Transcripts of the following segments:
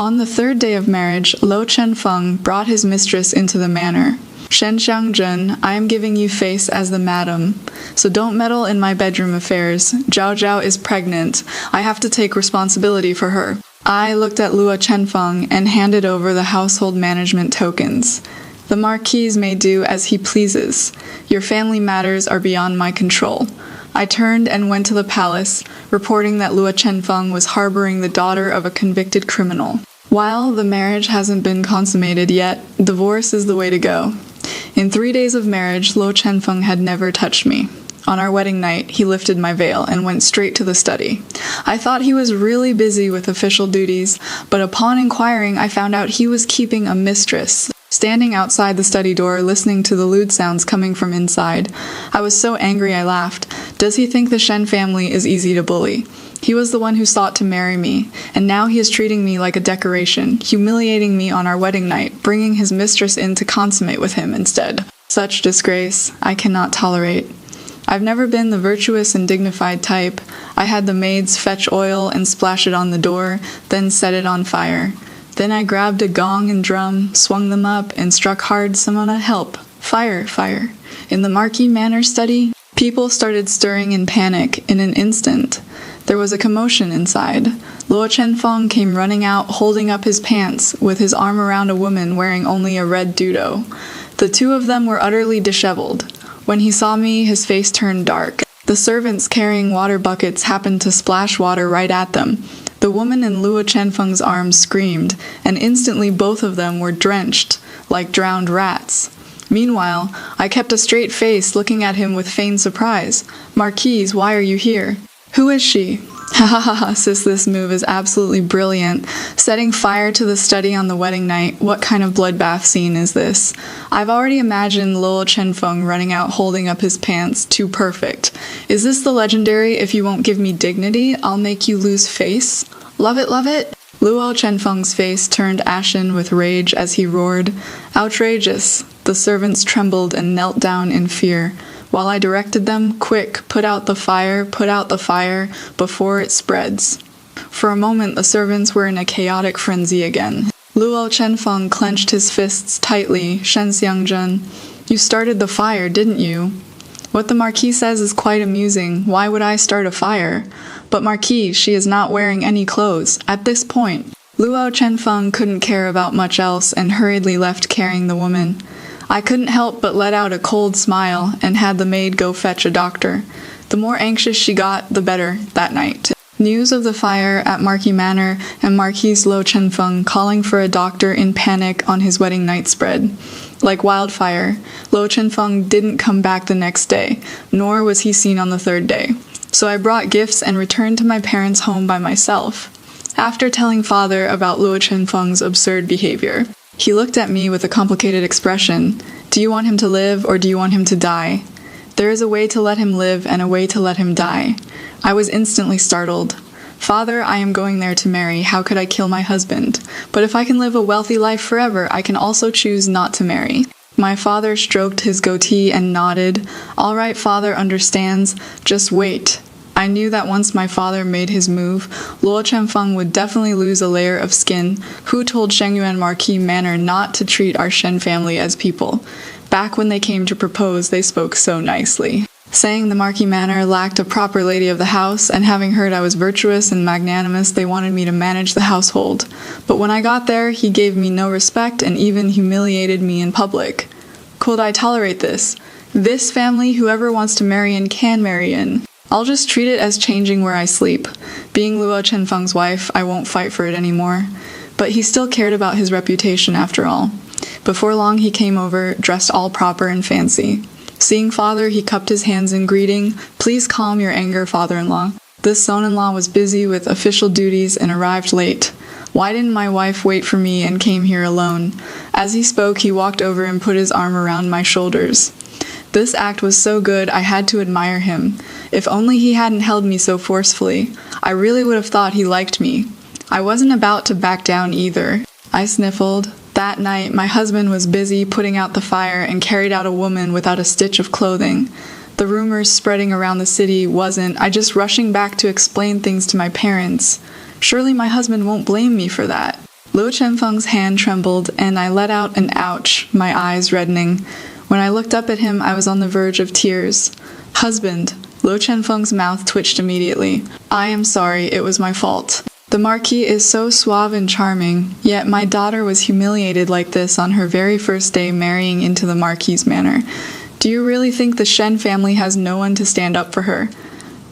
On the third day of marriage, Lo Chenfeng brought his mistress into the manor. Shen Xiangzhen, I am giving you face as the madam, so don't meddle in my bedroom affairs. Zhao Zhao is pregnant. I have to take responsibility for her. I looked at Luo Chenfeng and handed over the household management tokens. The Marquis may do as he pleases. Your family matters are beyond my control. I turned and went to the palace, reporting that Luo Chenfeng was harboring the daughter of a convicted criminal. While the marriage hasn't been consummated yet, divorce is the way to go. In 3 days of marriage, Luo Chenfeng had never touched me. On our wedding night, he lifted my veil and went straight to the study. I thought he was really busy with official duties, but upon inquiring, I found out he was keeping a mistress, standing outside the study door, listening to the lewd sounds coming from inside. I was so angry I laughed. Does he think the Shen family is easy to bully? He was the one who sought to marry me, and now he is treating me like a decoration, humiliating me on our wedding night, bringing his mistress in to consummate with him instead. Such disgrace I cannot tolerate. I've never been the virtuous and dignified type. I had the maids fetch oil and splash it on the door, then set it on fire. Then I grabbed a gong and drum, swung them up, and struck hard, someone help. Fire, fire. In the Marquis Manor study, people started stirring in panic in an instant. There was a commotion inside. Luo Chenfeng came running out, holding up his pants, with his arm around a woman wearing only a red dudo. The two of them were utterly disheveled. When he saw me, his face turned dark. The servants carrying water buckets happened to splash water right at them. The woman in Luo Chenfeng's arms screamed, and instantly both of them were drenched, like drowned rats. Meanwhile, I kept a straight face looking at him with feigned surprise. Marquise, why are you here? Who is she? Ha ha ha ha, sis, this move is absolutely brilliant. Setting fire to the study on the wedding night, what kind of bloodbath scene is this? I've already imagined Luo Chenfeng running out holding up his pants, too perfect. Is this the legendary, if you won't give me dignity, I'll make you lose face? Love it, love it? Luo Chenfeng's face turned ashen with rage as he roared. Outrageous. The servants trembled and knelt down in fear. While I directed them, quick, put out the fire, before it spreads. For a moment, the servants were in a chaotic frenzy again. Luo Chenfeng clenched his fists tightly. Shen Xiangzhen, you started the fire, didn't you? What the Marquis says is quite amusing. Why would I start a fire? But Marquis, she is not wearing any clothes. At this point, Luo Chenfeng couldn't care about much else and hurriedly left carrying the woman. I couldn't help but let out a cold smile and had the maid go fetch a doctor. The more anxious she got, the better that night. News of the fire at Marquis Manor and Marquis Luo Chenfeng calling for a doctor in panic on his wedding night spread. Like wildfire, Luo Chenfeng didn't come back the next day, nor was he seen on the third day. So I brought gifts and returned to my parents' home by myself. After telling father about Luo Chenfeng's absurd behavior, he looked at me with a complicated expression. Do you want him to live or do you want him to die? There is a way to let him live and a way to let him die. I was instantly startled. Father, I am going there to marry. How could I kill my husband? But if I can live a wealthy life forever, I can also choose not to marry. My father stroked his goatee and nodded. All right, father understands. Just wait. I knew that once my father made his move, Luo Chenfeng would definitely lose a layer of skin. Who told Shengyuan Marquis Manor not to treat our Shen family as people? Back when they came to propose, they spoke so nicely. Saying the Marquis Manor lacked a proper lady of the house, and having heard I was virtuous and magnanimous, they wanted me to manage the household. But when I got there, he gave me no respect and even humiliated me in public. Could I tolerate this? This family, whoever wants to marry in can marry in. I'll just treat it as changing where I sleep. Being Luo Chenfeng's wife, I won't fight for it anymore. But he still cared about his reputation after all. Before long he came over, dressed all proper and fancy. Seeing father, he cupped his hands in greeting. Please calm your anger, father-in-law. This son-in-law was busy with official duties and arrived late. Why didn't my wife wait for me and came here alone? As he spoke, he walked over and put his arm around my shoulders. This act was so good, I had to admire him. If only he hadn't held me so forcefully, I really would have thought he liked me. I wasn't about to back down either. I sniffled. That night, my husband was busy putting out the fire and carried out a woman without a stitch of clothing. The rumors spreading around the city wasn't. I just rushing back to explain things to my parents. Surely my husband won't blame me for that. Luo Chenfeng's hand trembled, and I let out an ouch, my eyes reddening. When I looked up at him, I was on the verge of tears. Husband. Luo Chenfeng's mouth twitched immediately. I am sorry, it was my fault. The Marquis is so suave and charming, yet my daughter was humiliated like this on her very first day marrying into the Marquis's manor. Do you really think the Shen family has no one to stand up for her?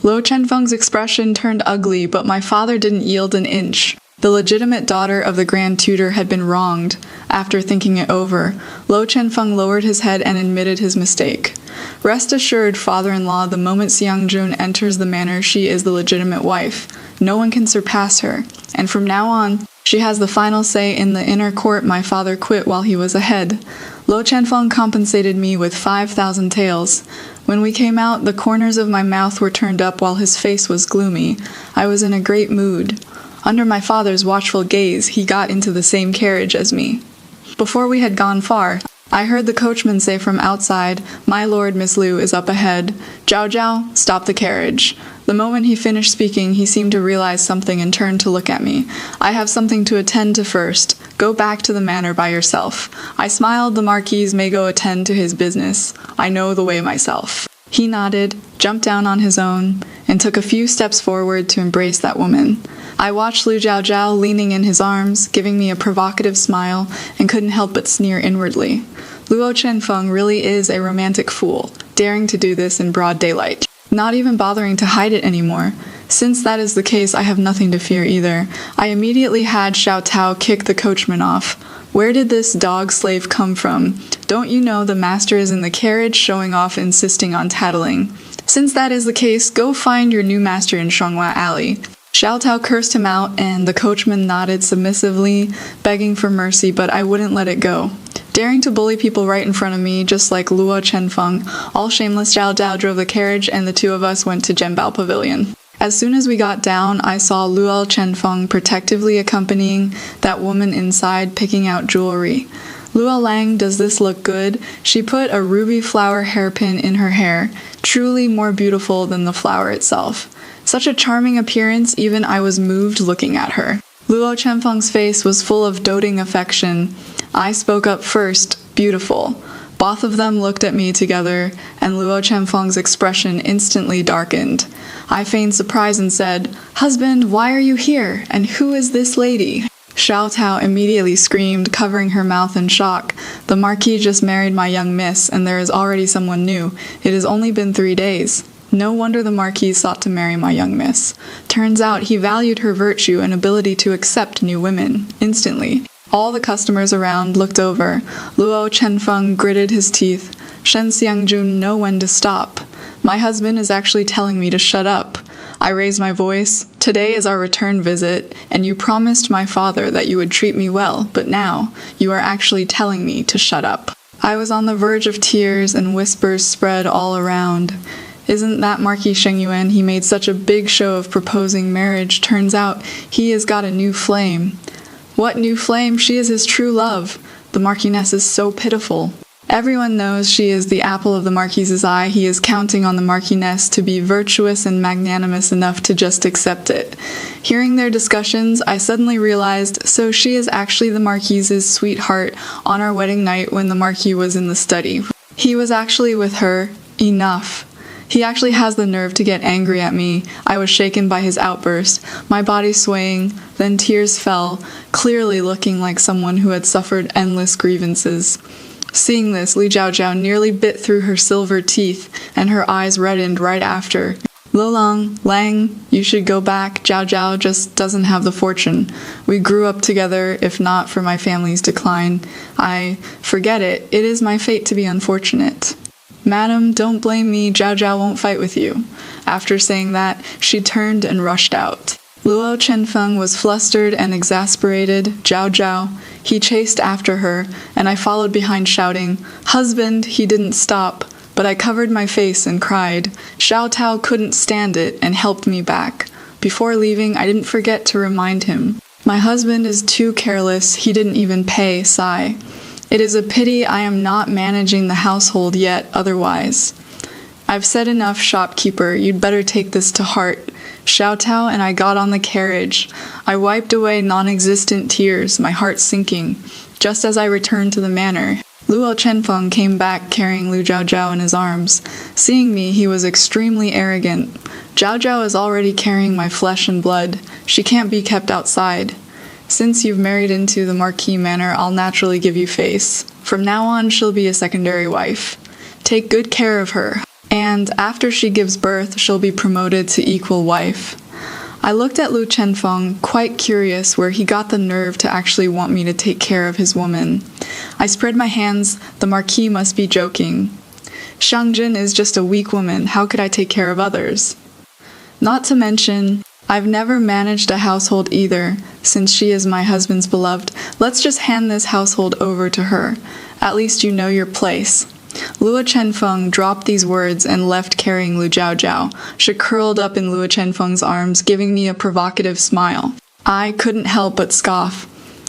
Luo Chenfeng's expression turned ugly, but my father didn't yield an inch. The legitimate daughter of the Grand Tutor had been wronged. After thinking it over, Luo Chenfeng lowered his head and admitted his mistake. Rest assured, father-in-law, the moment Xiangjun enters the manor, she is the legitimate wife. No one can surpass her, and from now on, she has the final say in the inner court my father quit while he was ahead. Luo Chenfeng compensated me with 5,000 taels. When we came out, the corners of my mouth were turned up while his face was gloomy. I was in a great mood. Under my father's watchful gaze, he got into the same carriage as me. Before we had gone far, I heard the coachman say from outside, "My lord, Miss Liu is up ahead. Zhao Zhao, stop the carriage." The moment he finished speaking, he seemed to realize something and turned to look at me. "I have something to attend to first. Go back to the manor by yourself." I smiled. The Marquis may go attend to his business. I know the way myself. He nodded, jumped down on his own, and took a few steps forward to embrace that woman. I watched Lu Zhaozhao leaning in his arms, giving me a provocative smile, and couldn't help but sneer inwardly. Luo Chenfeng really is a romantic fool, daring to do this in broad daylight, not even bothering to hide it anymore. Since that is the case, I have nothing to fear either. I immediately had Xiao Tao kick the coachman off. Where did this dog slave come from? Don't you know the master is in the carriage showing off, insisting on tattling? Since that is the case, go find your new master in Shuanghua Alley. Xiao Tao cursed him out, and the coachman nodded submissively, begging for mercy, but I wouldn't let it go. Daring to bully people right in front of me, just like Luo Chenfeng, all shameless Xiao Tao drove the carriage, and the two of us went to Zhenbao Pavilion. As soon as we got down, I saw Luo Chenfeng protectively accompanying that woman inside, picking out jewelry. Luo Lang, does this look good? She put a ruby flower hairpin in her hair, truly more beautiful than the flower itself. Such a charming appearance, even I was moved looking at her. Luo Chenfeng's face was full of doting affection. I spoke up first, beautiful. Both of them looked at me together, and Luo Chenfeng's expression instantly darkened. I feigned surprise and said, "Husband, why are you here? And who is this lady?" Xiao Tao immediately screamed, covering her mouth in shock. "The Marquis just married my young miss, and there is already someone new. It has only been 3 days. No wonder the Marquis sought to marry my young miss. Turns out he valued her virtue and ability to accept new women, instantly." All the customers around looked over. Luo Chenfeng gritted his teeth. Shen Xiangjun know when to stop. My husband is actually telling me to shut up. I raised my voice. "Today is our return visit, and you promised my father that you would treat me well, but now you are actually telling me to shut up." I was on the verge of tears, and whispers spread all around. Isn't that Marquis Shengyuan? He made such a big show of proposing marriage. Turns out he has got a new flame. What new flame? She is his true love. The Marquiness is so pitiful. Everyone knows she is the apple of the Marquis's eye. He is counting on the Marquiness to be virtuous and magnanimous enough to just accept it. Hearing their discussions, I suddenly realized, so she is actually the Marquis's sweetheart on our wedding night when the Marquis was in the study. He was actually with her. Enough. He actually has the nerve to get angry at me. I was shaken by his outburst, my body swaying, then tears fell, clearly looking like someone who had suffered endless grievances. Seeing this, Li Zhaozhao nearly bit through her silver teeth, and her eyes reddened right after. "Lulang, Lang, you should go back. Zhao Zhao just doesn't have the fortune. We grew up together, if not for my family's decline. Forget it. It is my fate to be unfortunate." "Madam, don't blame me. Zhao Zhao won't fight with you." After saying that, she turned and rushed out. Luo Chenfeng was flustered and exasperated. "Zhao Zhao." He chased after her, and I followed behind shouting, "Husband!" He didn't stop, but I covered my face and cried. Xiao Tao couldn't stand it and helped me back. Before leaving, I didn't forget to remind him. "My husband is too careless. He didn't even pay Sai. It is a pity I am not managing the household yet otherwise." "I've said enough, shopkeeper. You'd better take this to heart." Xiao Tao and I got on the carriage. I wiped away non-existent tears, my heart sinking. Just as I returned to the manor, Luo Chenfeng came back carrying Lu Zhaozhao in his arms. Seeing me, he was extremely arrogant. Zhaozhao is already carrying my flesh and blood. She can't be kept outside. Since you've married into the Marquis manor, I'll naturally give you face. From now on, she'll be a secondary wife. Take good care of her. And after she gives birth, she'll be promoted to equal wife. I looked at Lu Chenfeng, quite curious where he got the nerve to actually want me to take care of his woman. I spread my hands. The Marquis must be joking. Shang Jin is just a weak woman. How could I take care of others? Not to mention, I've never managed a household either, since she is my husband's beloved. Let's just hand this household over to her. At least you know your place. Luo Chenfeng dropped these words and left carrying Lu Zhaozhao. She curled up in Luo Chenfeng's arms, giving me a provocative smile. I couldn't help but scoff.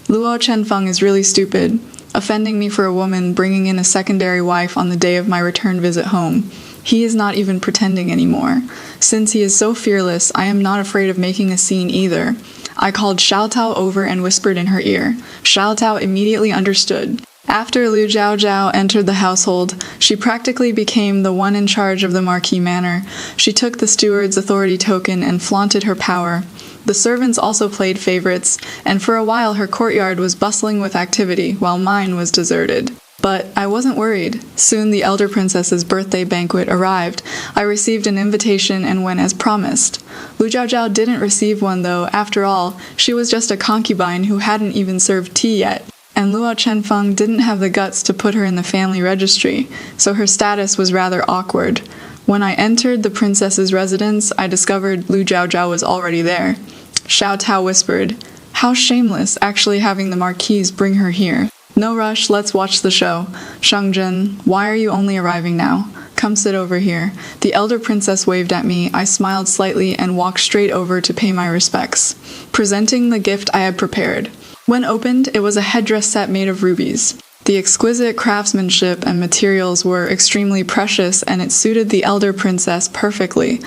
Luo Chenfeng is really stupid, offending me for a woman bringing in a secondary wife on the day of my return visit home. He is not even pretending anymore. Since he is so fearless, I am not afraid of making a scene either. I called Xiao Tao over and whispered in her ear. Xiao Tao immediately understood. After Lu Zhaozhao entered the household, she practically became the one in charge of the Marquis manor. She took the steward's authority token and flaunted her power. The servants also played favorites, and for a while her courtyard was bustling with activity, while mine was deserted. But I wasn't worried. Soon the elder princess's birthday banquet arrived. I received an invitation and went as promised. Lu Zhaozhao didn't receive one though. After all, she was just a concubine who hadn't even served tea yet. And Luo Chenfeng didn't have the guts to put her in the family registry, so her status was rather awkward. When I entered the princess's residence, I discovered Lu Zhaozhao was already there. Xiao Tao whispered, "How shameless, actually having the Marquise bring her here. No rush, let's watch the show. Shangzhen, why are you only arriving now? Come sit over here." The elder princess waved at me. I smiled slightly and walked straight over to pay my respects, presenting the gift I had prepared. When opened, it was a headdress set made of rubies. The exquisite craftsmanship and materials were extremely precious, and it suited the elder princess perfectly.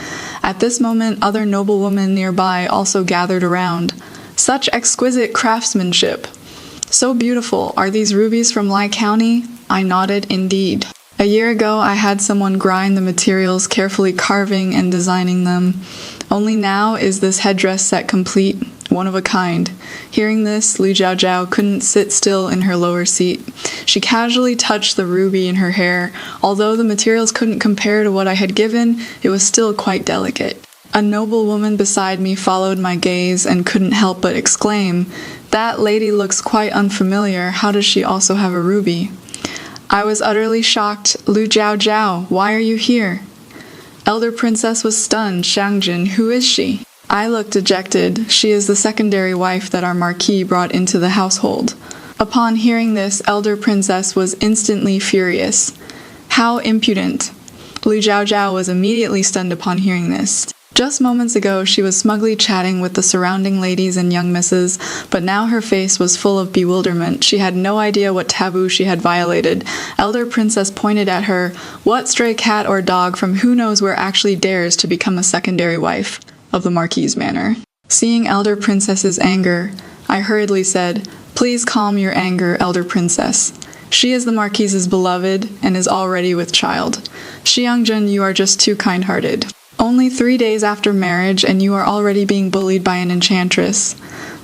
At this moment, other noblewomen nearby also gathered around. Such exquisite craftsmanship! So beautiful. Are these rubies from Lai County? I nodded, indeed. A year ago, I had someone grind the materials, carefully carving and designing them. Only now is this headdress set complete, one of a kind. Hearing this, Lu Zhaozhao couldn't sit still in her lower seat. She casually touched the ruby in her hair. Although the materials couldn't compare to what I had given, it was still quite delicate. A noble woman beside me followed my gaze and couldn't help but exclaim, "That lady looks quite unfamiliar. How does she also have a ruby?" I was utterly shocked. "Lu Zhaozhao, why are you here?" Elder princess was stunned. "Shangjin, who is she?" I looked dejected. "She is the secondary wife that our marquis brought into the household." Upon hearing this, elder princess was instantly furious. How impudent! Lu Zhaozhao was immediately stunned upon hearing this. Just moments ago, she was smugly chatting with the surrounding ladies and young misses, but now her face was full of bewilderment. She had no idea what taboo she had violated. Elder Princess pointed at her. What stray cat or dog from who knows where actually dares to become a secondary wife of the Marquis manor? Seeing Elder Princess's anger, I hurriedly said, "Please calm your anger, Elder Princess. She is the Marquis's beloved and is already with child. Xiangjun, you are just too kind-hearted. Only 3 days after marriage, and you are already being bullied by an enchantress."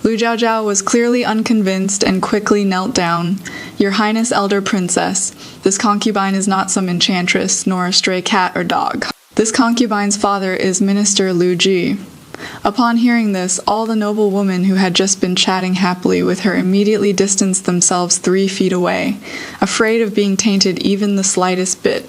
Lu Zhaozhao was clearly unconvinced and quickly knelt down. "Your Highness, Elder Princess, this concubine is not some enchantress, nor a stray cat or dog. This concubine's father is Minister Lu Ji." Upon hearing this, all the noble women who had just been chatting happily with her immediately distanced themselves 3 feet away, afraid of being tainted even the slightest bit.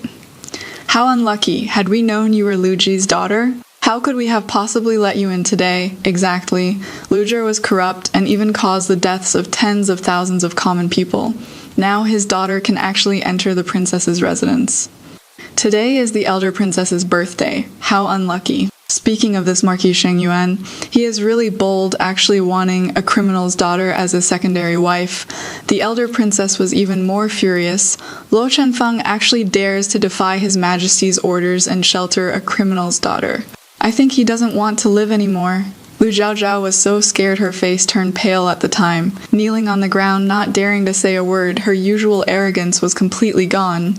"How unlucky! Had we known you were Lu Ji's daughter? How could we have possibly let you in today?" Exactly. Lu Ji was corrupt and even caused the deaths of tens of thousands of common people. Now his daughter can actually enter the princess's residence. Today is the elder princess's birthday. How unlucky. Speaking of this Marquis Sheng Yuan, he is really bold, actually wanting a criminal's daughter as a secondary wife. The elder princess was even more furious. Luo Chenfeng actually dares to defy his majesty's orders and shelter a criminal's daughter. I think he doesn't want to live anymore." Lu Zhaozhao was so scared her face turned pale at the time. Kneeling on the ground, not daring to say a word, her usual arrogance was completely gone.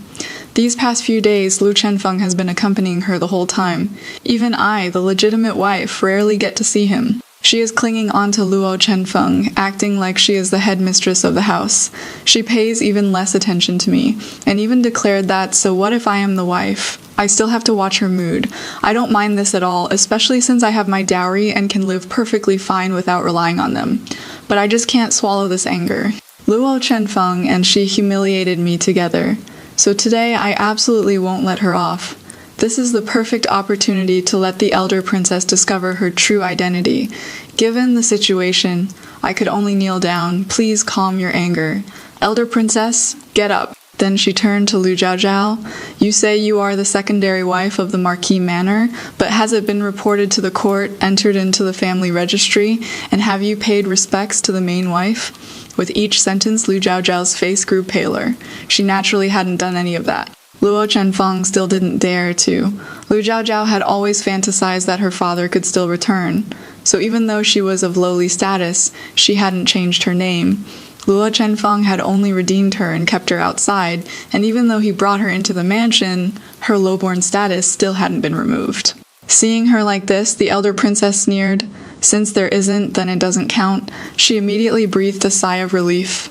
These past few days, Lu Chenfeng has been accompanying her the whole time. Even I, the legitimate wife, rarely get to see him. She is clinging onto Luo Chenfeng, acting like she is the headmistress of the house. She pays even less attention to me, and even declared that, so what if I am the wife? I still have to watch her mood. I don't mind this at all, especially since I have my dowry and can live perfectly fine without relying on them. But I just can't swallow this anger. Luo Chenfeng and she humiliated me together. So today I absolutely won't let her off. This is the perfect opportunity to let the elder princess discover her true identity. Given the situation, I could only kneel down. Please calm your anger. Elder princess, get up. Then she turned to Lu Zhaozhao. You say you are the secondary wife of the Marquis Manor, but has it been reported to the court, entered into the family registry, and have you paid respects to the main wife? With each sentence, Lu Zhaozhao's face grew paler. She naturally hadn't done any of that. Luo Chenfeng still didn't dare to. Lu Zhaozhao had always fantasized that her father could still return. So even though she was of lowly status, she hadn't changed her name. Luo Chenfeng had only redeemed her and kept her outside, and even though he brought her into the mansion, her lowborn status still hadn't been removed. Seeing her like this, the elder princess sneered. Since there isn't, then it doesn't count. She immediately breathed a sigh of relief.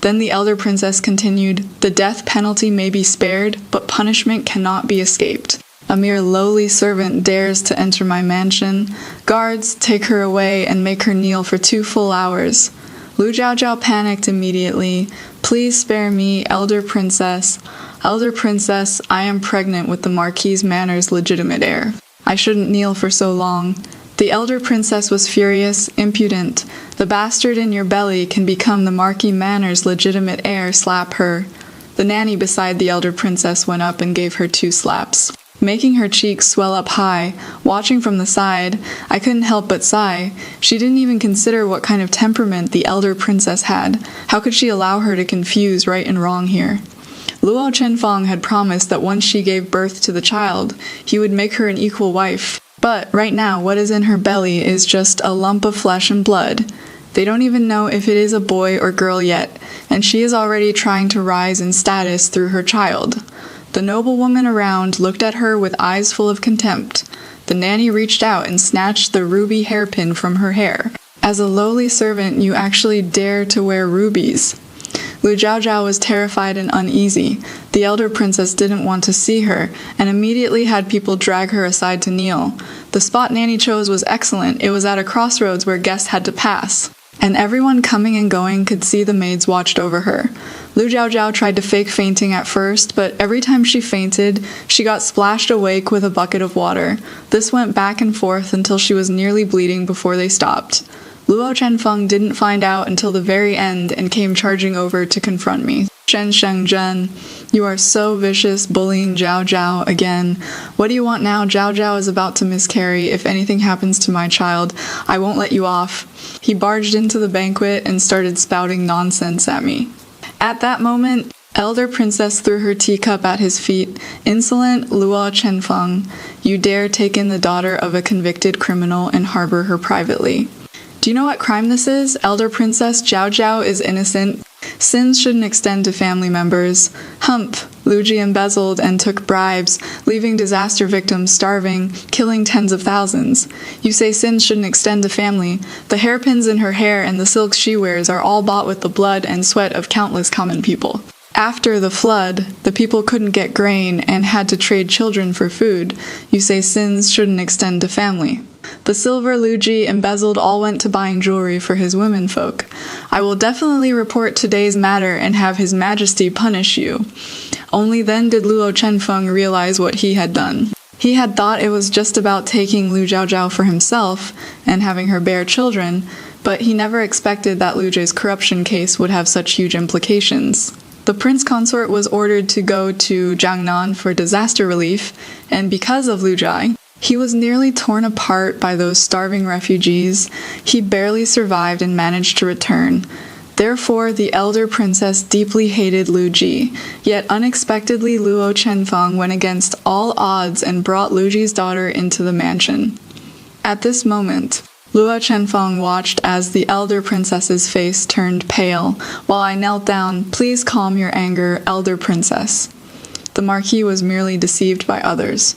Then the elder princess continued, the death penalty may be spared, but punishment cannot be escaped. A mere lowly servant dares to enter my mansion. Guards, take her away and make her kneel for 2 full hours. Lu Zhaozhao panicked immediately. Please spare me, elder princess. Elder princess, I am pregnant with the Marquis Manor's legitimate heir. I shouldn't kneel for so long. The elder princess was furious, impudent. The bastard in your belly can become the Marquis Manor's legitimate heir, slap her. The nanny beside the elder princess went up and gave her 2 slaps. Making her cheeks swell up high, watching from the side, I couldn't help but sigh. She didn't even consider what kind of temperament the elder princess had. How could she allow her to confuse right and wrong here? Luo Chenfeng had promised that once she gave birth to the child, he would make her an equal wife. But right now, what is in her belly is just a lump of flesh and blood. They don't even know if it is a boy or girl yet, and she is already trying to rise in status through her child. The noblewoman around looked at her with eyes full of contempt. The nanny reached out and snatched the ruby hairpin from her hair. As a lowly servant, you actually dare to wear rubies. Lu Zhaozhao was terrified and uneasy. The elder princess didn't want to see her, and immediately had people drag her aside to kneel. The spot nanny chose was excellent. It was at a crossroads where guests had to pass, and everyone coming and going could see the maids watched over her. Lu Zhaozhao tried to fake fainting at first, but every time she fainted, she got splashed awake with a bucket of water. This went back and forth until she was nearly bleeding before they stopped. Luo Chenfeng didn't find out until the very end and came charging over to confront me. Shen Shengzhen, you are so vicious, bullying Zhao Zhao again. What do you want now? Zhao Zhao is about to miscarry. If anything happens to my child, I won't let you off. He barged into the banquet and started spouting nonsense at me. At that moment, elder princess threw her teacup at his feet. Insolent Luo Chenfeng, you dare take in the daughter of a convicted criminal and harbor her privately. Do you know what crime this is? Elder princess, Zhao Zhao is innocent. Sins shouldn't extend to family members. Humph! Luji embezzled and took bribes, leaving disaster victims starving, killing tens of thousands. You say sins shouldn't extend to family. The hairpins in her hair and the silks she wears are all bought with the blood and sweat of countless common people. After the flood, the people couldn't get grain and had to trade children for food. You say sins shouldn't extend to family. The silver Luji embezzled all went to buying jewelry for his womenfolk. I will definitely report today's matter and have His Majesty punish you. Only then did Luo Chenfeng realize what he had done. He had thought it was just about taking Lu Zhaozhao for himself and having her bear children, but he never expected that Lu Jie's corruption case would have such huge implications. The prince consort was ordered to go to Jiangnan for disaster relief, and because of Lu Jie, he was nearly torn apart by those starving refugees. He barely survived and managed to return. Therefore, the elder princess deeply hated Lu Ji. Yet unexpectedly, Luo Chenfeng went against all odds and brought Lu Ji's daughter into the mansion. At this moment, Luo Chenfeng watched as the elder princess's face turned pale, while I knelt down. Please calm your anger, elder princess. The marquis was merely deceived by others.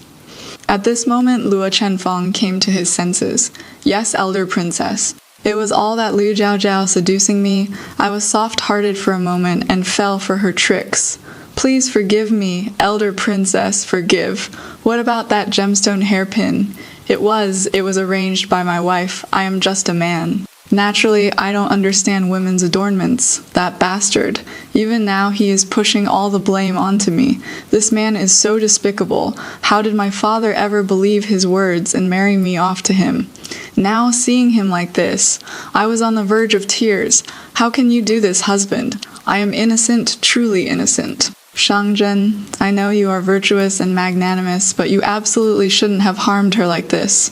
At this moment, Luo Chenfeng came to his senses. Yes, elder princess. It was all that Liu Jiaojiao seducing me. I was soft-hearted for a moment and fell for her tricks. Please forgive me, elder princess, forgive. What about that gemstone hairpin? It was arranged by my wife. I am just a man. Naturally, I don't understand women's adornments. That bastard. Even now he is pushing all the blame onto me. This man is so despicable. How did my father ever believe his words and marry me off to him? Now, seeing him like this, I was on the verge of tears. How can you do this, husband? I am innocent, truly innocent. Shangzhen, I know you are virtuous and magnanimous, but you absolutely shouldn't have harmed her like this.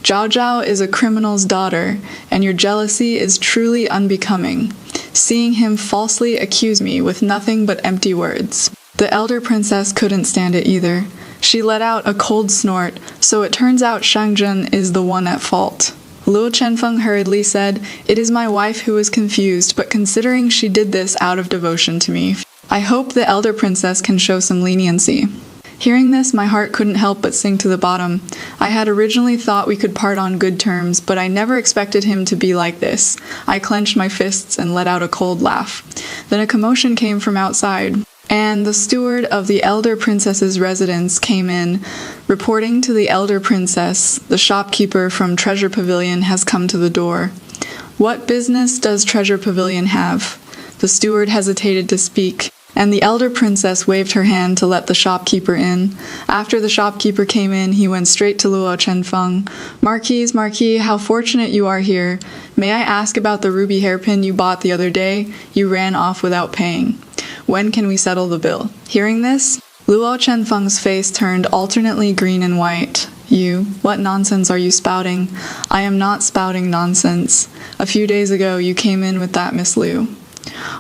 Zhao Zhao is a criminal's daughter, and your jealousy is truly unbecoming. Seeing him falsely accuse me with nothing but empty words. The elder princess couldn't stand it either. She let out a cold snort, so it turns out Shangzhen is the one at fault. Luo Chenfeng hurriedly said, "It is my wife who was confused, but considering she did this out of devotion to me, I hope the elder princess can show some leniency." Hearing this, my heart couldn't help but sink to the bottom. I had originally thought we could part on good terms, but I never expected him to be like this. I clenched my fists and let out a cold laugh. Then a commotion came from outside, and the steward of the elder princess's residence came in, reporting to the elder princess, "The shopkeeper from Treasure Pavilion has come to the door." "What business does Treasure Pavilion have?" The steward hesitated to speak, and the elder princess waved her hand to let the shopkeeper in. After the shopkeeper came in, he went straight to Luo Chenfeng. Marquis, how fortunate you are here. May I ask about the ruby hairpin you bought the other day? You ran off without paying. When can we settle the bill?" Hearing this, Luo Chenfeng's face turned alternately green and white. What nonsense are you spouting? "I am not spouting nonsense. A few days ago you came in with that Miss Liu."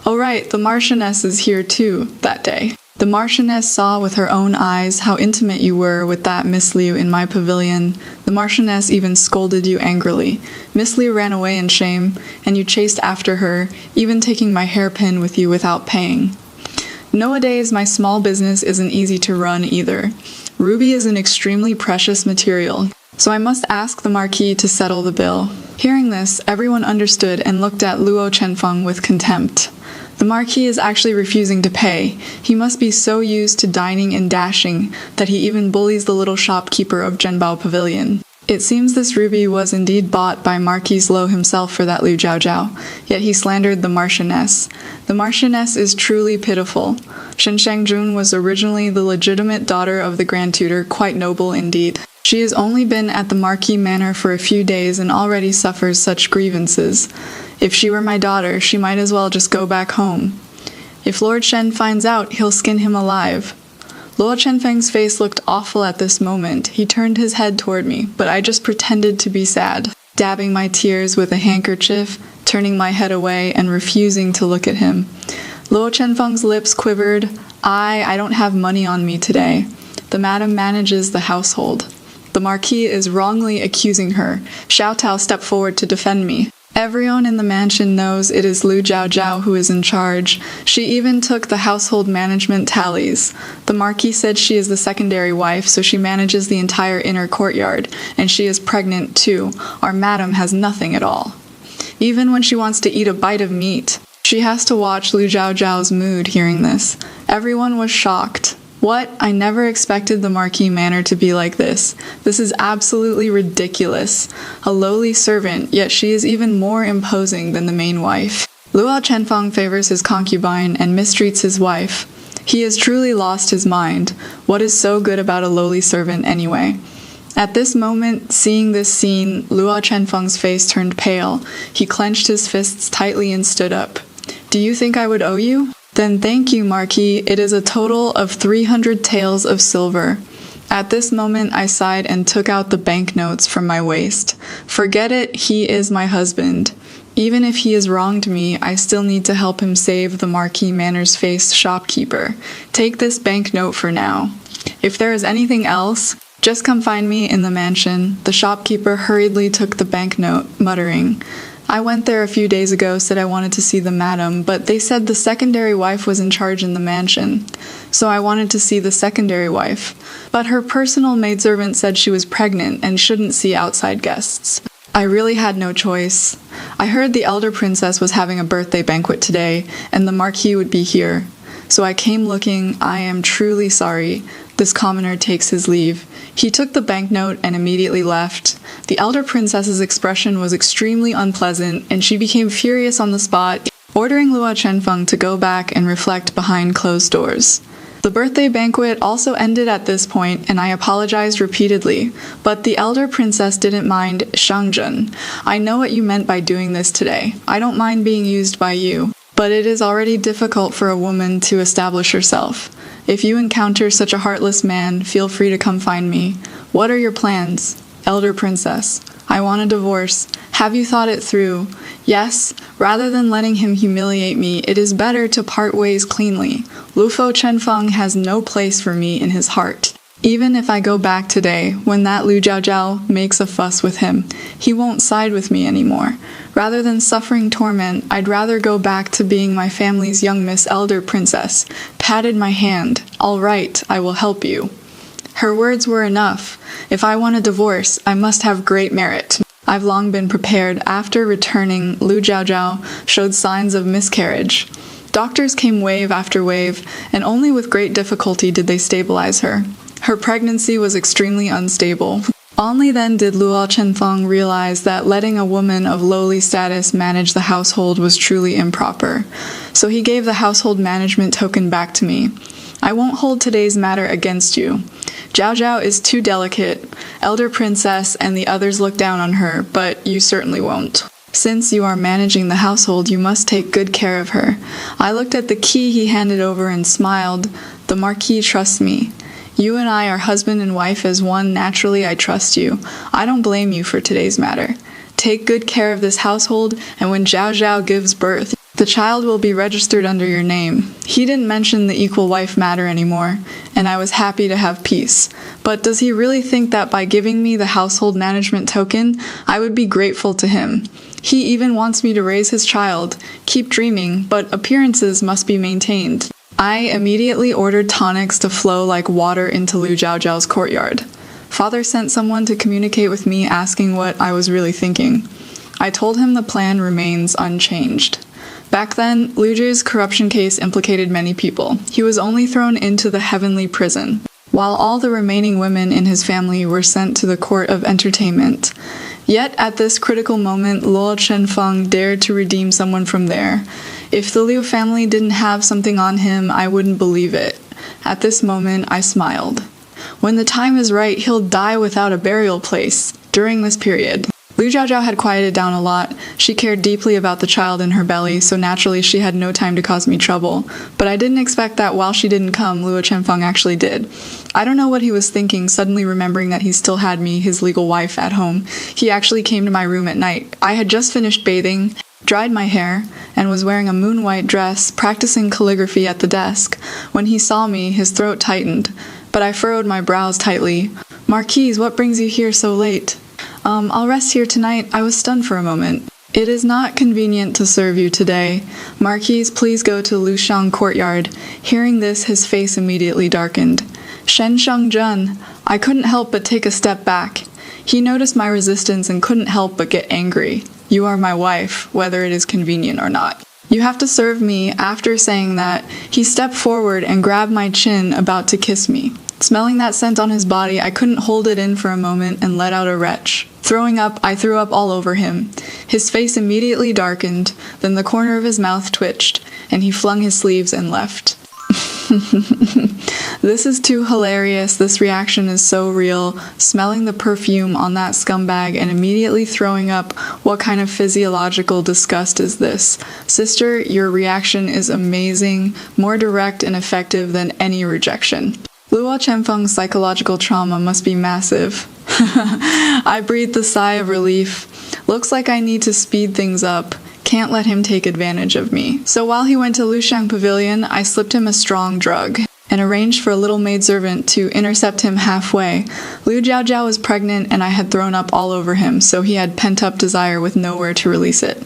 "Oh right, the Marchioness is here too, that day. The Marchioness saw with her own eyes how intimate you were with that Miss Liu in my pavilion. The Marchioness even scolded you angrily. Miss Liu ran away in shame, and you chased after her, even taking my hairpin with you without paying. Nowadays, my small business isn't easy to run either. Ruby is an extremely precious material, so I must ask the Marquis to settle the bill." Hearing this, everyone understood and looked at Luo Chenfeng with contempt. The Marquis is actually refusing to pay. He must be so used to dining and dashing that he even bullies the little shopkeeper of Zhenbao Pavilion. It seems this ruby was indeed bought by Marquis Lo himself for that Liu Jiaojiao, yet he slandered the Marchioness. The Marchioness is truly pitiful. Shen Shangjun was originally the legitimate daughter of the Grand Tutor, quite noble indeed. She has only been at the Marquis Manor for a few days and already suffers such grievances. If she were my daughter, she might as well just go back home. If Lord Shen finds out, he'll skin him alive. Luo Chenfeng's face looked awful at this moment. He turned his head toward me, but I just pretended to be sad, dabbing my tears with a handkerchief, turning my head away and refusing to look at him. Luo Chenfeng's lips quivered. I don't have money on me today. The madam manages the household. The Marquis is wrongly accusing her. Xiao Tao stepped forward to defend me. Everyone in the mansion knows it is Liu Jiaojiao who is in charge. She even took the household management tallies. The Marquis said she is the secondary wife, so she manages the entire inner courtyard, and she is pregnant too. Our madam has nothing at all. Even when she wants to eat a bite of meat, she has to watch Liu Jiaojiao's mood hearing this. Everyone was shocked. What? I never expected the Marquis Manor to be like this. This is absolutely ridiculous. A lowly servant, yet she is even more imposing than the main wife. Luo Chenfeng favors his concubine and mistreats his wife. He has truly lost his mind. What is so good about a lowly servant anyway? At this moment, seeing this scene, Luo Chenfeng's face turned pale. He clenched his fists tightly and stood up. "Do you think I would owe you? Then thank you, Marquis. It is a total of 300 taels of silver." At this moment, I sighed and took out the banknotes from my waist. Forget it, he is my husband. Even if he has wronged me, I still need to help him save the Marquis Manor's face shopkeeper. Take this banknote for now. If there is anything else, just come find me in the mansion." The shopkeeper hurriedly took the banknote, muttering, "I went there a few days ago, said I wanted to see the madam, but they said the secondary wife was in charge in the mansion. So I wanted to see the secondary wife. But her personal maidservant said she was pregnant and shouldn't see outside guests. I really had no choice. I heard the elder princess was having a birthday banquet today, and the Marquis would be here. So I came looking. I am truly sorry." This commoner takes his leave. He took the banknote and immediately left. The elder princess's expression was extremely unpleasant, and she became furious on the spot, ordering Luo Chenfeng to go back and reflect behind closed doors. The birthday banquet also ended at this point, and I apologized repeatedly, but the elder princess didn't mind. "Shangjun, I know what you meant by doing this today. I don't mind being used by you, but it is already difficult for a woman to establish herself. If you encounter such a heartless man, feel free to come find me. What are your plans?" "Elder princess, I want a divorce. Have you thought it through?" "Yes, rather than letting him humiliate me, it is better to part ways cleanly. Lufo Chenfeng has no place for me in his heart. Even if I go back today, when that Lu Jiaojiao makes a fuss with him, he won't side with me anymore. Rather than suffering torment, I'd rather go back to being my family's young Miss Elder Princess." Patted my hand. "All right, I will help you." Her words were enough. If I want a divorce, I must have great merit. I've long been prepared. After returning, Lu Jiaojiao showed signs of miscarriage. Doctors came wave after wave, and only with great difficulty did they stabilize her. Her pregnancy was extremely unstable. Only then did Luo Chenfeng realize that letting a woman of lowly status manage the household was truly improper. So he gave the household management token back to me. "I won't hold today's matter against you. Jiao Jiao is too delicate. Elder princess and the others look down on her, but you certainly won't. Since you are managing the household, you must take good care of her." I looked at the key he handed over and smiled. "The Marquis trusts me. You and I are husband and wife as one. Naturally, I trust you. I don't blame you for today's matter. Take good care of this household, and when Jiao Jiao gives birth, the child will be registered under your name." He didn't mention the equal wife matter anymore, and I was happy to have peace. But does he really think that by giving me the household management token, I would be grateful to him? He even wants me to raise his child. Keep dreaming, but appearances must be maintained. I immediately ordered tonics to flow like water into Lu Jiaojiao's courtyard. Father sent someone to communicate with me asking what I was really thinking. I told him the plan remains unchanged. Back then, Lu Ji's corruption case implicated many people. He was only thrown into the heavenly prison, while all the remaining women in his family were sent to the court of entertainment. Yet at this critical moment, Luo Chenfeng dared to redeem someone from there. If the Liu family didn't have something on him, I wouldn't believe it. At this moment, I smiled. When the time is right, he'll die without a burial place. During this period, Lu Jiaojiao had quieted down a lot. She cared deeply about the child in her belly, so naturally she had no time to cause me trouble. But I didn't expect that while she didn't come, Luo Chenfeng actually did. I don't know what he was thinking, suddenly remembering that he still had me, his legal wife, at home. He actually came to my room at night. I had just finished bathing, dried my hair, and was wearing a moon-white dress, practicing calligraphy at the desk. When he saw me, his throat tightened, but I furrowed my brows tightly. "Marquise, what brings you here so late?" I'll rest here tonight." I was stunned for a moment. "It is not convenient to serve you today. Marquise, please go to Lushang courtyard." Hearing this, his face immediately darkened. "Shen Shangzhen." I couldn't help but take a step back. He noticed my resistance and couldn't help but get angry. "You are my wife, whether it is convenient or not. You have to serve me." After saying that, he stepped forward and grabbed my chin, about to kiss me. Smelling that scent on his body, I couldn't hold it in for a moment and let out a retch. Throwing up, I threw up all over him. His face immediately darkened, then the corner of his mouth twitched, and he flung his sleeves and left. This is too hilarious. This reaction is so real. Smelling the perfume on that scumbag and immediately throwing up. What kind of physiological disgust is this? Sister, your reaction is amazing, more direct and effective than any rejection. Luo Chenfeng's psychological trauma must be massive. I breathed a sigh of relief. Looks like I need to speed things up. Can't let him take advantage of me. So while he went to Luxiang Pavilion, I slipped him a strong drug and arranged for a little maidservant to intercept him halfway. Lu Jiaojiao was pregnant and I had thrown up all over him, so he had pent-up desire with nowhere to release it.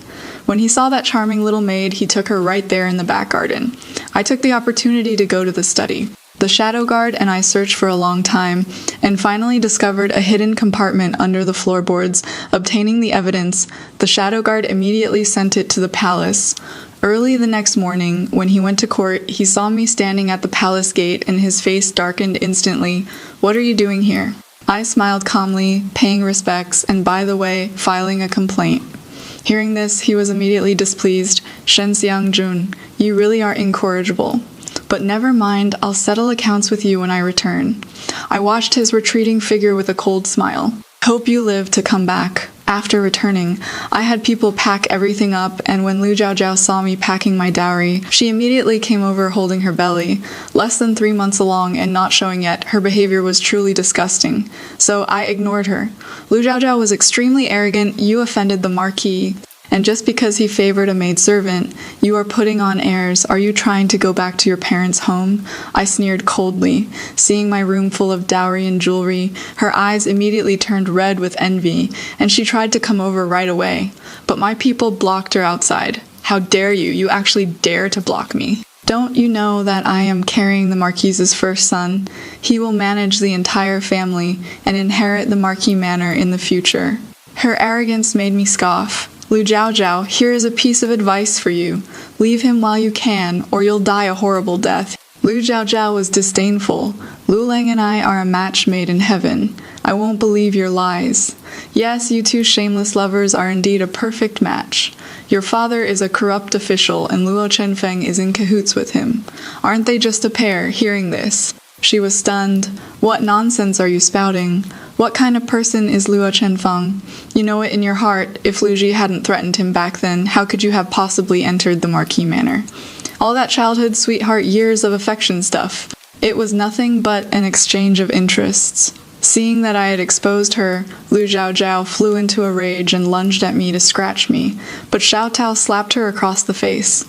When he saw that charming little maid, he took her right there in the back garden. I took the opportunity to go to the study. The shadow guard and I searched for a long time, and finally discovered a hidden compartment under the floorboards. Obtaining the evidence, the shadow guard immediately sent it to the palace. Early the next morning, when he went to court, he saw me standing at the palace gate and his face darkened instantly. "What are you doing here?" I smiled calmly, paying respects, and by the way, filing a complaint. Hearing this, he was immediately displeased. "Shen Xiangjun, you really are incorrigible. But never mind, I'll settle accounts with you when I return." I watched his retreating figure with a cold smile. "Hope you live to come back." After returning, I had people pack everything up, and when Lu Jiaojiao saw me packing my dowry, she immediately came over holding her belly. Less than 3 months along and not showing yet, her behavior was truly disgusting. So I ignored her. Lu Jiaojiao was extremely arrogant. "You offended the Marquis. And just because he favored a maidservant, you are putting on airs. Are you trying to go back to your parents' home?" I sneered coldly. Seeing my room full of dowry and jewelry, her eyes immediately turned red with envy, and she tried to come over right away. But my people blocked her outside. "How dare you? You actually dare to block me. Don't you know that I am carrying the Marquise's first son? He will manage the entire family and inherit the Marquis manor in the future." Her arrogance made me scoff. "Lu Jiaojiao, here is a piece of advice for you. Leave him while you can, or you'll die a horrible death." Lu Jiaojiao was disdainful. "Lu Lang and I are a match made in heaven. I won't believe your lies. Yes, you two shameless lovers are indeed a perfect match. Your father is a corrupt official and Luo Chenfeng is in cahoots with him. Aren't they just a pair?" Hearing this, she was stunned. "What nonsense are you spouting? What kind of person is Luo Chenfeng? You know it in your heart. If Lu Ji hadn't threatened him back then, how could you have possibly entered the Marquis manor? All that childhood sweetheart years of affection stuff. It was nothing but an exchange of interests." Seeing that I had exposed her, Lu Jiaojiao flew into a rage and lunged at me to scratch me, but Xiao Tao slapped her across the face.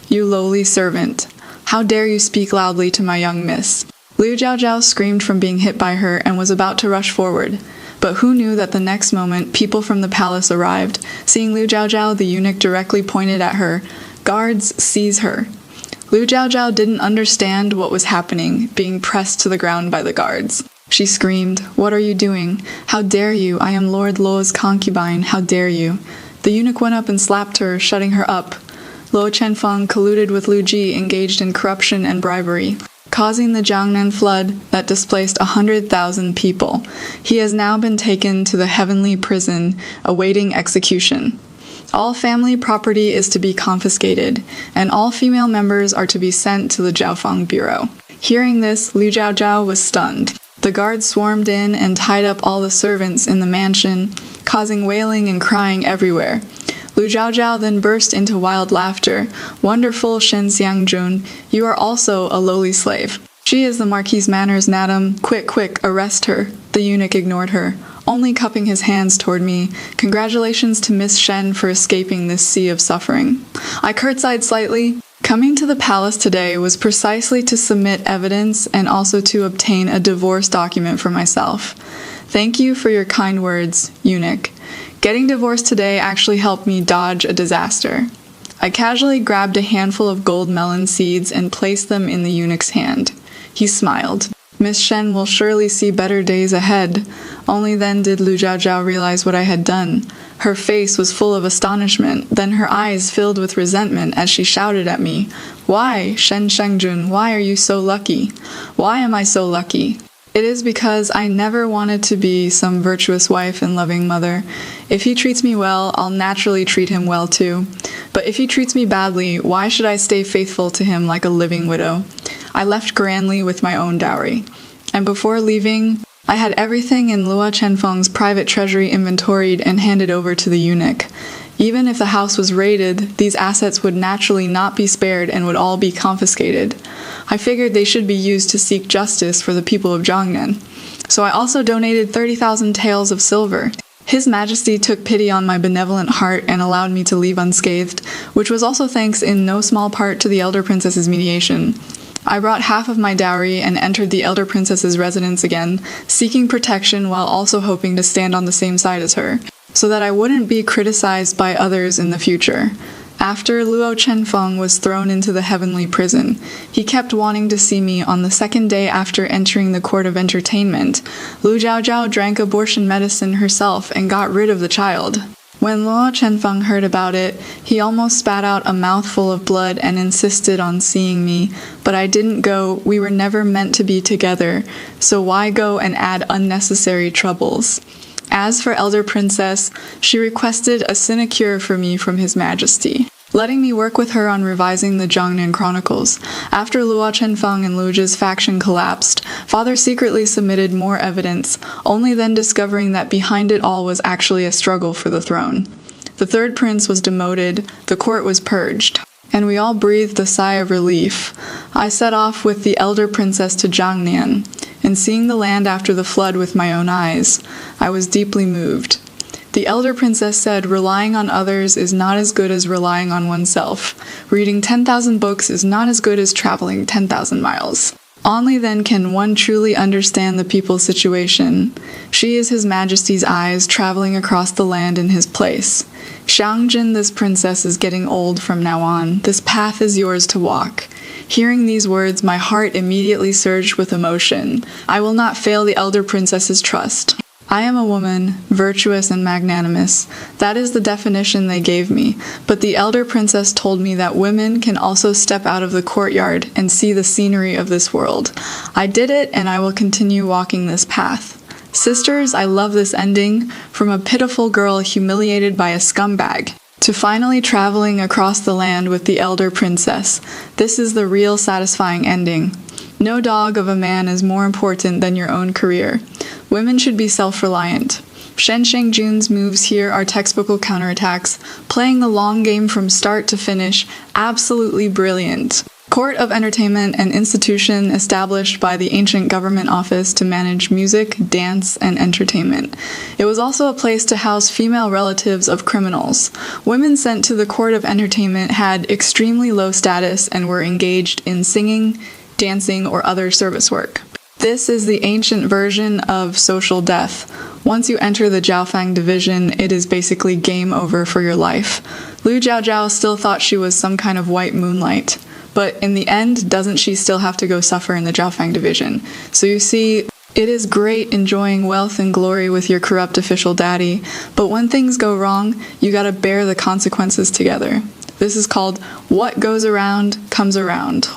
"You lowly servant. How dare you speak loudly to my young miss?" Lu Jiaojiao screamed from being hit by her and was about to rush forward. But who knew that the next moment people from the palace arrived. Seeing Lu Jiaojiao, the eunuch directly pointed at her. "Guards, seize her." Lu Jiaojiao didn't understand what was happening, being pressed to the ground by the guards. She screamed, "What are you doing? How dare you? I am Lord Luo's concubine. How dare you?" The eunuch went up and slapped her, shutting her up. Luo Chenfeng colluded with Lu Ji, engaged in corruption and bribery, causing the Jiangnan flood that displaced 100,000 people. He has now been taken to the heavenly prison, awaiting execution. All family property is to be confiscated, and all female members are to be sent to the Jiaofang Bureau. Hearing this, Lu Jiaojiao was stunned. The guards swarmed in and tied up all the servants in the mansion, causing wailing and crying everywhere. Lu Jiaojiao then burst into wild laughter. "Wonderful Shen Xiangjun, you are also a lowly slave. She is the Marquis' manners, madam. Quick, quick, arrest her." The eunuch ignored her, only cupping his hands toward me. "Congratulations to Miss Shen for escaping this sea of suffering." I curtsied slightly. Coming to the palace today was precisely to submit evidence and also to obtain a divorce document for myself. "Thank you for your kind words, eunuch. Getting divorced today actually helped me dodge a disaster." I casually grabbed a handful of gold melon seeds and placed them in the eunuch's hand. He smiled. "Miss Shen will surely see better days ahead." Only then did Lu Jiaojiao realize what I had done. Her face was full of astonishment, then her eyes filled with resentment as she shouted at me. "Why, Shen Shengjun, why are you so lucky? Why am I so lucky?" "It is because I never wanted to be some virtuous wife and loving mother. If he treats me well, I'll naturally treat him well too. But if he treats me badly, why should I stay faithful to him like a living widow?" I left grandly with my own dowry. And before leaving, I had everything in Luo Chenfeng's private treasury inventoried and handed over to the eunuch. Even if the house was raided, these assets would naturally not be spared and would all be confiscated. I figured they should be used to seek justice for the people of Jiangnan. So I also donated 30,000 taels of silver. His Majesty took pity on my benevolent heart and allowed me to leave unscathed, which was also thanks in no small part to the Elder Princess's mediation. I brought half of my dowry and entered the Elder Princess's residence again, seeking protection while also hoping to stand on the same side as her, so that I wouldn't be criticized by others in the future. After Luo Chenfeng was thrown into the heavenly prison, he kept wanting to see me on the second day after entering the court of entertainment. Lu Zhaozhao drank abortion medicine herself and got rid of the child. When Luo Chenfeng heard about it, he almost spat out a mouthful of blood and insisted on seeing me, but I didn't go. We were never meant to be together, so why go and add unnecessary troubles? As for Elder Princess, she requested a sinecure for me from His Majesty, letting me work with her on revising the Jiangnan Chronicles. After Luo Chenfeng and Lu Zhi's faction collapsed, Father secretly submitted more evidence, only then discovering that behind it all was actually a struggle for the throne. The third prince was demoted, the court was purged, and we all breathed a sigh of relief. I set off with the Elder Princess to Jiangnan, and seeing the land after the flood with my own eyes, I was deeply moved. The Elder Princess said relying on others is not as good as relying on oneself. Reading 10,000 books is not as good as traveling 10,000 miles. Only then can one truly understand the people's situation. She is His Majesty's eyes traveling across the land in his place. Xiangjin, this princess, is getting old from now on. This path is yours to walk. Hearing these words, my heart immediately surged with emotion. I will not fail the Elder Princess's trust. I am a woman, virtuous and magnanimous. That is the definition they gave me, but the Elder Princess told me that women can also step out of the courtyard and see the scenery of this world. I did it, and I will continue walking this path. Sisters, I love this ending, from a pitiful girl humiliated by a scumbag to finally traveling across the land with the Elder Princess. This is the real satisfying ending. No dog of a man is more important than your own career. Women should be self-reliant. Shen Shengjun's moves here are textbook counterattacks, playing the long game from start to finish, absolutely brilliant. Court of Entertainment, an institution established by the ancient government office to manage music, dance, and entertainment. It was also a place to house female relatives of criminals. Women sent to the Court of Entertainment had extremely low status and were engaged in singing, dancing, or other service work. This is the ancient version of social death. Once you enter the Jiaofang division, it is basically game over for your life. Lu Zhaozhao still thought she was some kind of white moonlight. But in the end, doesn't she still have to go suffer in the Jiaofang division? So you see, it is great enjoying wealth and glory with your corrupt official daddy, but when things go wrong, you gotta bear the consequences together. This is called what goes around comes around.